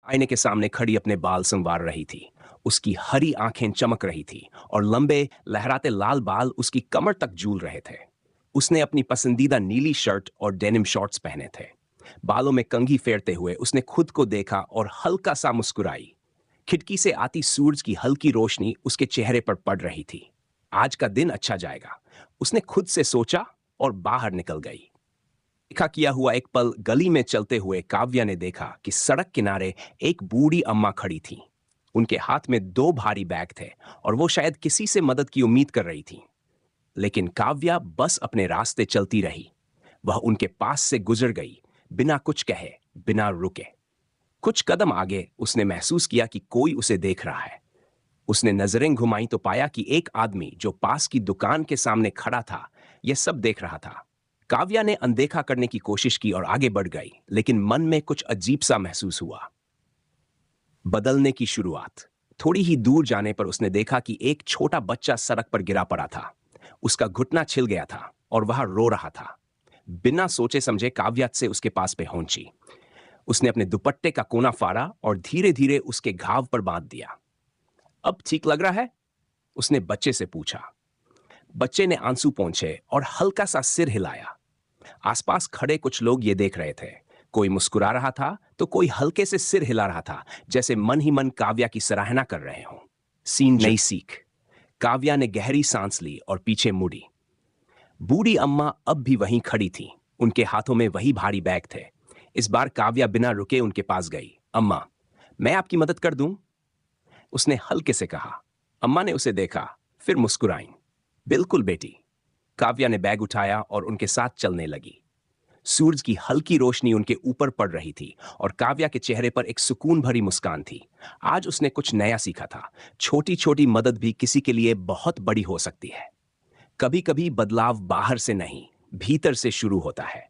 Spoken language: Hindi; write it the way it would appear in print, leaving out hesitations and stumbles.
आईने के सामने खड़ी अपने बाल संवार रही थी। उसकी हरी आंखें चमक रही थी और लंबे लहराते लाल बाल उसकी कमर तक झूल रहे थे। उसने अपनी पसंदीदा नीली शर्ट और डेनिम शॉर्ट्स पहने थे। बालों में कंघी फेरते हुए उसने खुद को देखा और हल्का सा मुस्कुराई। खिड़की से आती सूरज की हल्की रोशनी उसके चेहरे पर पड़ रही थी। आज का दिन अच्छा जाएगा, उसने खुद से सोचा और बाहर निकल गई। देखा किया हुआ एक पल गली में चलते हुए काव्या ने देखा कि सड़क किनारे एक बूढ़ी अम्मा खड़ी थी। उनके हाथ में दो भारी बैग थे और वो शायद किसी से मदद की उम्मीद कर रही थी। लेकिन काव्या बस अपने रास्ते चलती रही। वह उनके पास से गुजर गई, बिना कुछ कहे, बिना रुके। कुछ कदम आगे उसने महसूस किया कि कोई उसे देख रहा है। उसने नजरें घुमाई तो पाया कि एक आदमी जो पास की दुकान के सामने खड़ा था, यह सब देख रहा था। काव्या ने अनदेखा करने की कोशिश की और आगे बढ़ गई, लेकिन मन में कुछ अजीब सा महसूस हुआ। बदलने की शुरुआत। थोड़ी ही दूर जाने पर उसने देखा कि एक छोटा बच्चा सड़क पर गिरा पड़ा था। उसका घुटना छिल गया था और वह रो रहा था। बिना सोचे समझे काव्या से उसके पास पहुंची। उसने अपने दुपट्टे का कोना फाड़ा और धीरे धीरे उसके घाव पर बांध दिया। अब ठीक लग रहा है? उसने बच्चे से पूछा। बच्चे ने आंसू पोंछे और हल्का सा सिर हिलाया। आसपास खड़े कुछ लोग ये देख रहे थे। कोई मुस्कुरा रहा था तो कोई हल्के से सिर हिला रहा था, जैसे मन ही मन काव्या की सराहना कर रहे हों। सीन नई सीख। काव्या ने गहरी सांस ली और पीछे मुड़ी। बूढ़ी अम्मा अब भी वहीं खड़ी थी। उनके हाथों में वही भारी बैग थे। इस बार काव्या बिना रुके उनके पास गई। अम्मा, मैं आपकी मदद कर दूं? उसने हल्के से कहा। अम्मा ने उसे देखा, फिर मुस्कुराई। बिल्कुल बेटी। काव्या ने बैग उठाया और उनके साथ चलने लगी। सूरज की हल्की रोशनी उनके ऊपर पड़ रही थी और काव्या के चेहरे पर एक सुकून भरी मुस्कान थी। आज उसने कुछ नया सीखा था। छोटी छोटी मदद भी किसी के लिए बहुत बड़ी हो सकती है। कभी कभी बदलाव बाहर से नहीं, भीतर से शुरू होता है।